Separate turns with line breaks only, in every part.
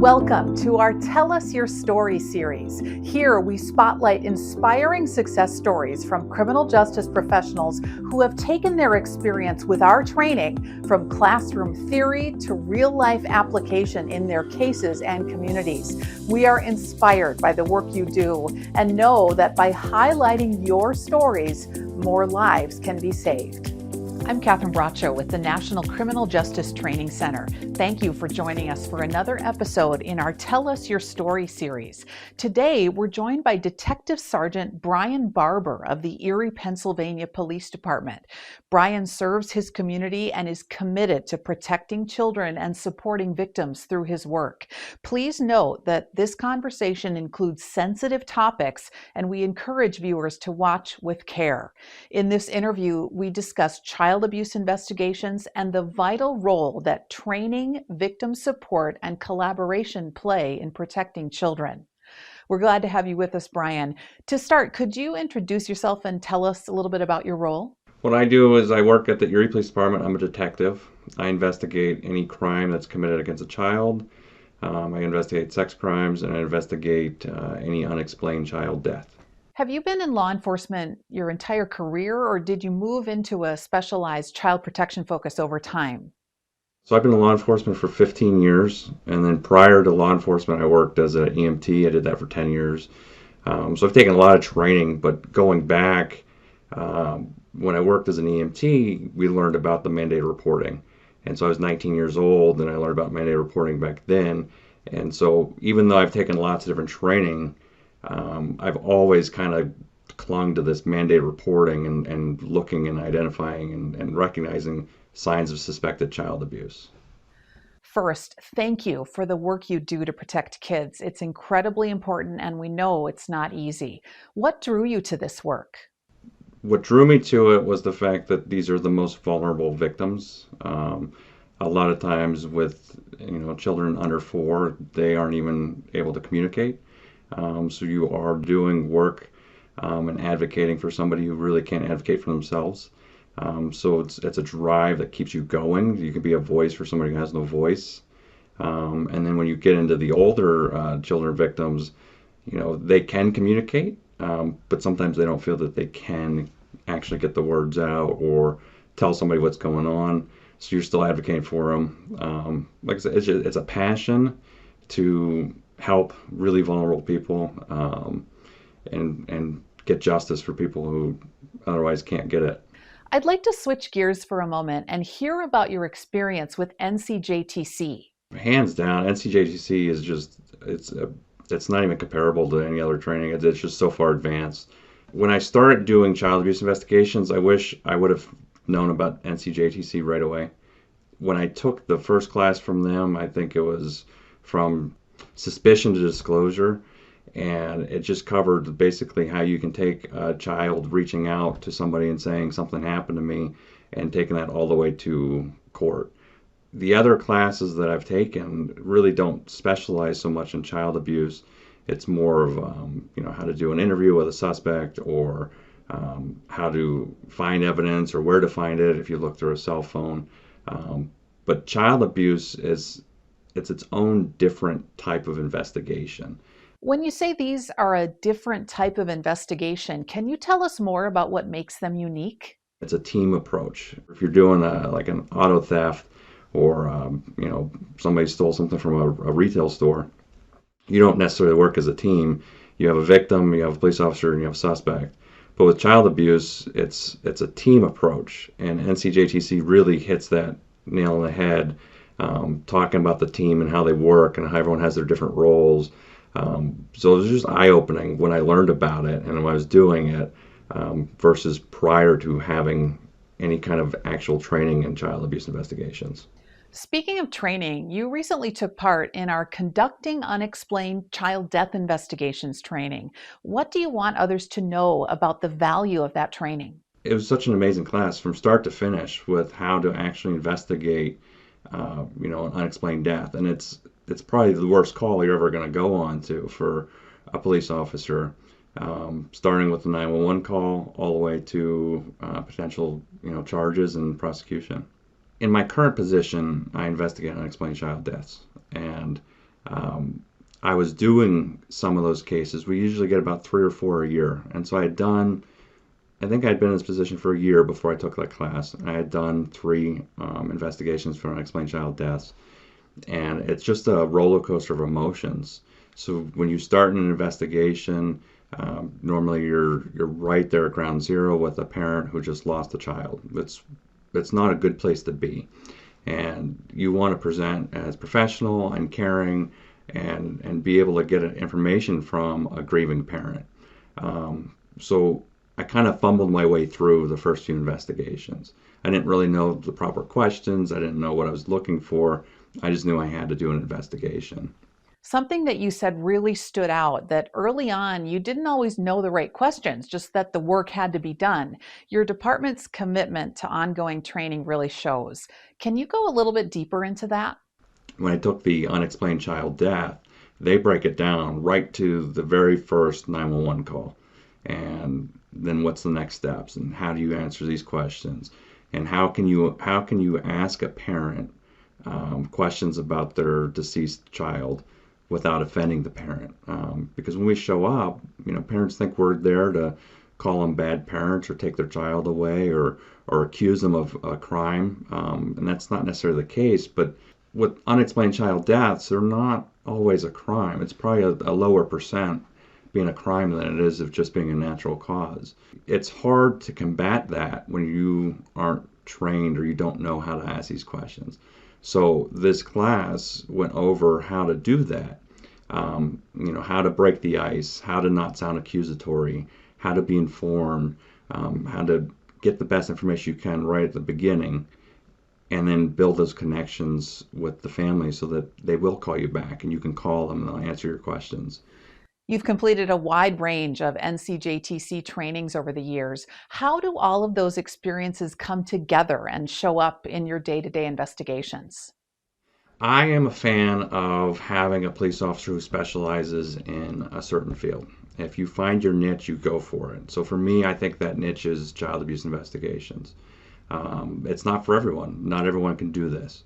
Welcome to our Tell Us Your Story series. Here we spotlight inspiring success stories from criminal justice professionals who have taken their experience with our training from classroom theory to real-life application in their cases and communities. We are inspired by the work you do and know that by highlighting your stories, more lives can be saved. I'm Catherine Braccio with the National Criminal Justice Training Center. Thank you for joining us for another episode in our Tell Us Your Story series. Today, we're joined by Detective Sergeant Brian Barber of the Erie, Pennsylvania Police Department. Brian serves his community and is committed to protecting children and supporting victims through his work. Please note that this conversation includes sensitive topics, and we encourage viewers to watch with care. In this interview, we discuss child abuse investigations and the vital role that training, victim support, and collaboration play in protecting children. We're glad to have you with us, Brian. To start, could you introduce yourself and tell us a little bit about your role?
What I do is I work at the Erie Police Department. I'm a detective. I investigate any crime that's committed against a child. I investigate sex crimes, and I investigate any unexplained child death.
Have you been in law enforcement your entire career, or did you move into a specialized child protection focus over time?
So I've been in law enforcement for 15 years, and then prior to law enforcement, I worked as an EMT. I did that for 10 years. So I've taken a lot of training, but going back, when I worked as an EMT, we learned about the mandated reporting. And so I was 19 years old, and I learned about mandated reporting back then. And so even though I've taken lots of different training, I've always kind of clung to this mandated reporting and looking and identifying and recognizing signs of suspected child abuse.
First, thank you for the work you do to protect kids. It's incredibly important, and we know it's not easy. What drew you to this work?
What drew me to it was the fact that these are the most vulnerable victims. A lot of times with children under 4, they aren't even able to communicate. So you are doing work and advocating for somebody who really can't advocate for themselves. So it's a drive that keeps you going. You can be a voice for somebody who has no voice. And then when you get into the older children victims, they can communicate, but sometimes they don't feel that they can actually get the words out or tell somebody what's going on. So you're still advocating for them. Like I said, it's a passion to help really vulnerable people and get justice for people who otherwise can't get it.
I'd like to switch gears for a moment and hear about your experience with NCJTC.
Hands down, NCJTC is just, it's not even comparable to any other training. It's just so far advanced. When I started doing child abuse investigations, I wish I would have known about NCJTC right away. When I took the first class from them, I think it was from suspicion to disclosure, and it just covered basically how you can take a child reaching out to somebody and saying something happened to me and taking that all the way to court. The other classes that I've taken really don't specialize so much in child abuse. It's more of how to do an interview with a suspect, or how to find evidence, or where to find it if you look through a cell phone. But child abuse it's its own different type of investigation.
When you say these are a different type of investigation, can you tell us more about what makes them unique?
It's a team approach. If you're doing like an auto theft, or somebody stole something from a retail store, you don't necessarily work as a team. You have a victim, you have a police officer, and you have a suspect. But with child abuse, it's a team approach, and NCJTC really hits that nail on the head, talking about the team and how they work and how everyone has their different roles. So it was just eye-opening when I learned about it and when I was doing it, versus prior to having any kind of actual training in child abuse investigations.
Speaking of training, you recently took part in our Conducting Unexplained Child Death Investigations training. What do you want others to know about the value of that training?
It was such an amazing class from start to finish with how to actually investigate an unexplained death. And it's probably the worst call you're ever going to go on to for a police officer, starting with the 911 call all the way to potential charges and prosecution. In my current position, I investigate unexplained child deaths, and I was doing some of those cases. We usually get about 3 or 4 a year. And so I think I'd been in this position for a year before I took that class. I had done three investigations for unexplained child deaths. And it's just a roller coaster of emotions. So when you start an investigation, normally you're right there at ground zero with a parent who just lost a child. It's not a good place to be, and you want to present as professional and caring, and be able to get information from a grieving parent. So I kind of fumbled my way through the first few investigations. I didn't really know the proper questions. I didn't know what I was looking for. I just knew I had to do an investigation.
Something that you said really stood out, that early on you didn't always know the right questions, just that the work had to be done. Your department's commitment to ongoing training really shows. Can you go a little bit deeper into that?
When I took the unexplained child death, they break it down right to the very first 911 call. And then what's the next steps, and how do you answer these questions? And how can you ask a parent questions about their deceased child without offending the parent? Because when we show up, parents think we're there to call them bad parents or take their child away, or accuse them of a crime, and that's not necessarily the case. But with unexplained child deaths, they're not always a crime. It's probably a lower percent being a crime than it is of just being a natural cause. It's hard to combat that when you aren't trained or you don't know how to ask these questions. So this class went over how to do that. How to break the ice, how to not sound accusatory, how to be informed, how to get the best information you can right at the beginning, and then build those connections with the family so that they will call you back and you can call them and they'll answer your questions.
You've completed a wide range of NCJTC trainings over the years. How do all of those experiences come together and show up in your day-to-day investigations?
I am a fan of having a police officer who specializes in a certain field. If you find your niche, you go for it. So for me, I think that niche is child abuse investigations. It's not for everyone. Not everyone can do this.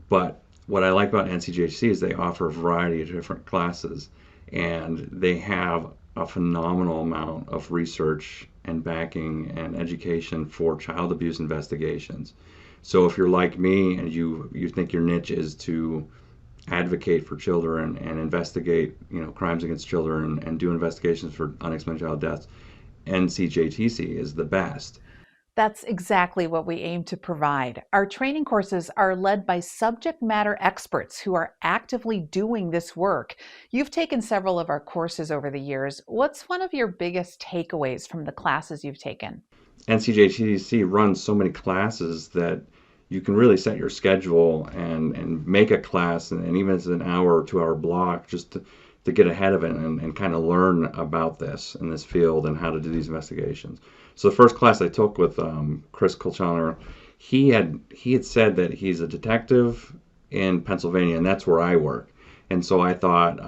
But what I like about NCJC is they offer a variety of different classes, and they have a phenomenal amount of research and backing and education for child abuse investigations. So if you're like me and you think your niche is to advocate for children and investigate crimes against children and do investigations for unexplained child deaths, NCJTC is the best.
That's exactly what we aim to provide. Our training courses are led by subject matter experts who are actively doing this work. You've taken several of our courses over the years. What's one of your biggest takeaways from the classes you've taken?
NCJTC runs so many classes that you can really set your schedule and make a class, and even if it's an hour or 2 hour block, just to get ahead of it and kind of learn about this in this field and how to do these investigations. So the first class I took with Chris Colchner, he had said that he's a detective in Pennsylvania, and that's where I work. And so I thought,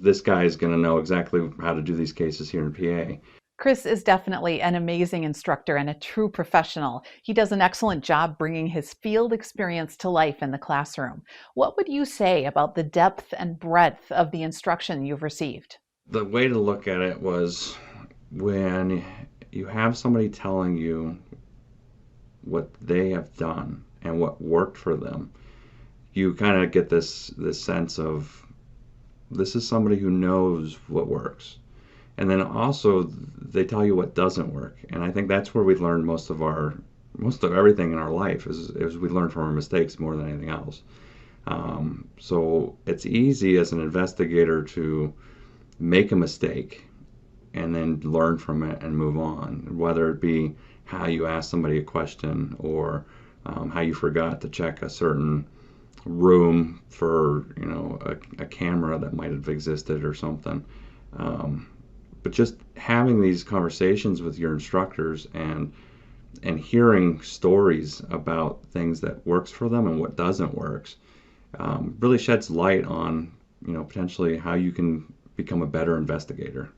this guy is going to know exactly how to do these cases here in PA.
Chris is definitely an amazing instructor and a true professional. He does an excellent job bringing his field experience to life in the classroom. What would you say about the depth and breadth of the instruction you've received?
The way to look at it was when you have somebody telling you what they have done and what worked for them, you kind of get this sense of this is somebody who knows what works. And then also they tell you what doesn't work. And I think that's where we learn most of everything in our life is we learn from our mistakes more than anything else. So it's easy as an investigator to make a mistake and then learn from it and move on, whether it be how you ask somebody a question or how you forgot to check a certain room for a camera that might have existed or something. But just having these conversations with your instructors and hearing stories about things that works for them and what doesn't works really sheds light on potentially how you can become a better investigator.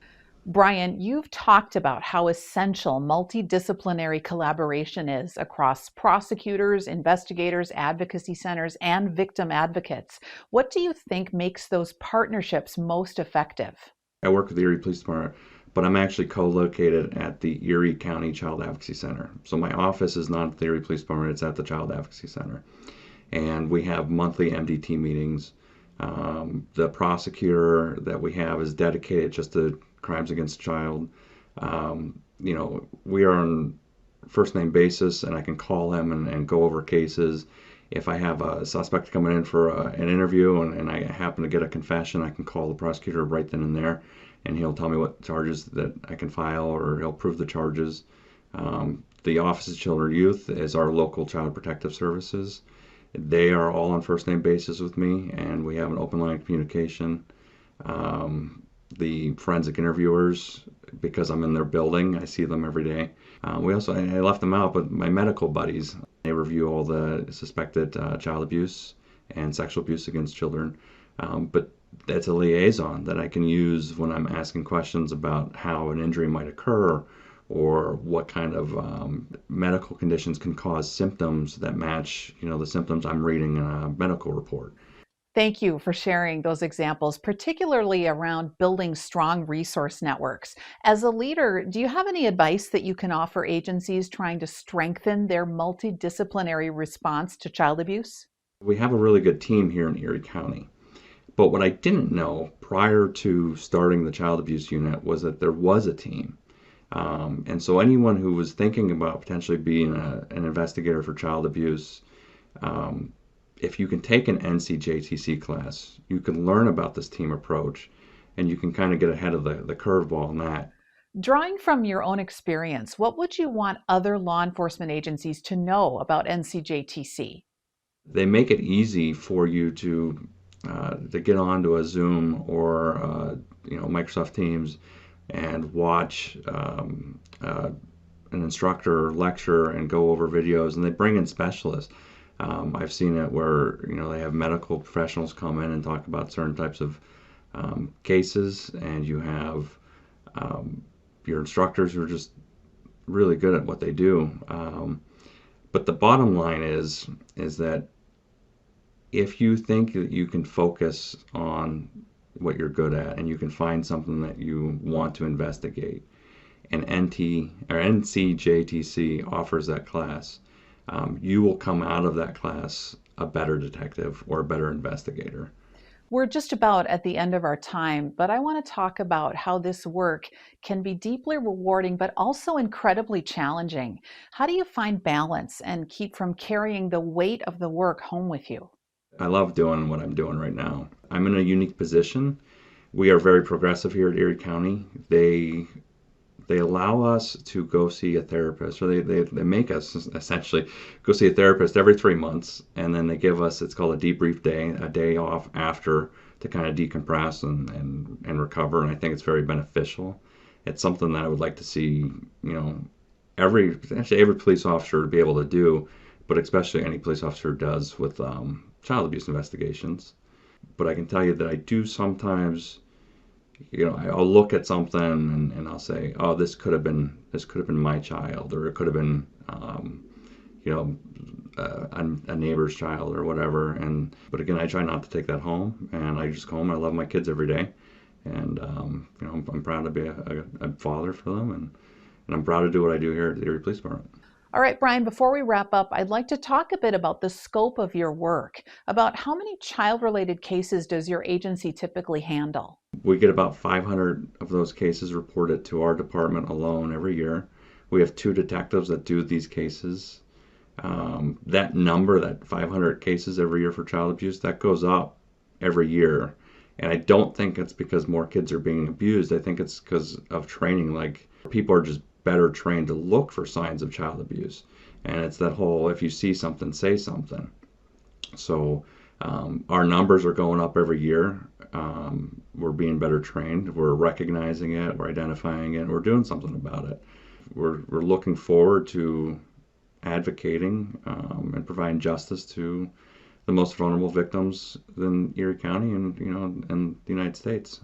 Brian, you've talked about how essential multidisciplinary collaboration is across prosecutors, investigators, advocacy centers, and victim advocates. What do you think makes those partnerships most effective?
I work with the Erie Police Department, but I'm actually co-located at the Erie County Child Advocacy Center. So my office is not at the Erie Police Department, it's at the Child Advocacy Center. And we have monthly MDT meetings. The prosecutor that we have is dedicated just to crimes against the child. We are on first name basis, and I can call him and go over cases. If I have a suspect coming in for an interview and I happen to get a confession, I can call the prosecutor right then and there, and he'll tell me what charges that I can file, or he'll prove the charges. The Office of Children and Youth is our local child protective services. They are all on first name basis with me, and we have an open line of communication. The forensic interviewers, because I'm in their building, I see them every day. I left them out, but my medical buddies, they review all the suspected child abuse and sexual abuse against children. But that's a liaison that I can use when I'm asking questions about how an injury might occur, or what kind of medical conditions can cause symptoms that match, the symptoms I'm reading in a medical report.
Thank you for sharing those examples, particularly around building strong resource networks. As a leader, do you have any advice that you can offer agencies trying to strengthen their multidisciplinary response to child abuse?
We have a really good team here in Erie County. But what I didn't know prior to starting the child abuse unit was that there was a team. And so anyone who was thinking about potentially being an investigator for child abuse, if you can take an NCJTC class, you can learn about this team approach, and you can kind of get ahead of the curveball in that.
Drawing from your own experience, what would you want other law enforcement agencies to know about NCJTC?
They make it easy for you to get onto a Zoom or Microsoft Teams and watch an instructor lecture and go over videos, and they bring in specialists. I've seen it where they have medical professionals come in and talk about certain types of cases, and you have your instructors who are just really good at what they do. But the bottom line is that if you think that you can focus on what you're good at and you can find something that you want to investigate, and NCJTC offers that class, you will come out of that class a better detective or a better investigator.
We're just about at the end of our time, but I want to talk about how this work can be deeply rewarding, but also incredibly challenging. How do you find balance and keep from carrying the weight of the work home with you?
I love doing what I'm doing right now. I'm in a unique position. We are very progressive here at Erie County. They allow us to go see a therapist, or they make us essentially go see a therapist every 3 months, and then they give us, it's called a debrief day, a day off after, to kind of decompress and recover, and I think it's very beneficial. It's something that I would like to see, every police officer to be able to do, but especially any police officer does with child abuse investigations. But I can tell you that I do sometimes, I'll look at something and I'll say, oh, this could have been my child, or it could have been, a neighbor's child or whatever. But again, I try not to take that home, and I just go home. I love my kids every day, and I'm proud to be a father for them, and I'm proud to do what I do here at the Erie Police Department.
All right, Brian, before we wrap up, I'd like to talk a bit about the scope of your work. About how many child-related cases does your agency typically handle?
We get about 500 of those cases reported to our department alone every year. We have 2 detectives that do these cases. That number, that 500 cases every year for child abuse, that goes up every year. And I don't think it's because more kids are being abused. I think it's because of training. Like, people are just better trained to look for signs of child abuse. And it's that whole, if you see something, say something. So our numbers are going up every year. We're being better trained. We're recognizing it. We're identifying it. We're doing something about it. We're looking forward to advocating and providing justice to the most vulnerable victims in Erie County and and the United States.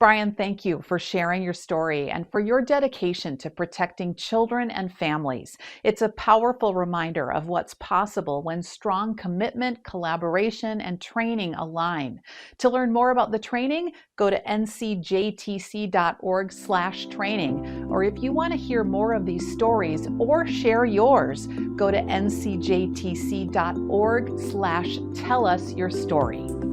Brian, thank you for sharing your story and for your dedication to protecting children and families. It's a powerful reminder of what's possible when strong commitment, collaboration, and training align. To learn more about the training, go to ncjtc.org/training. Or if you want to hear more of these stories or share yours, go to ncjtc.org/tellus-your-story.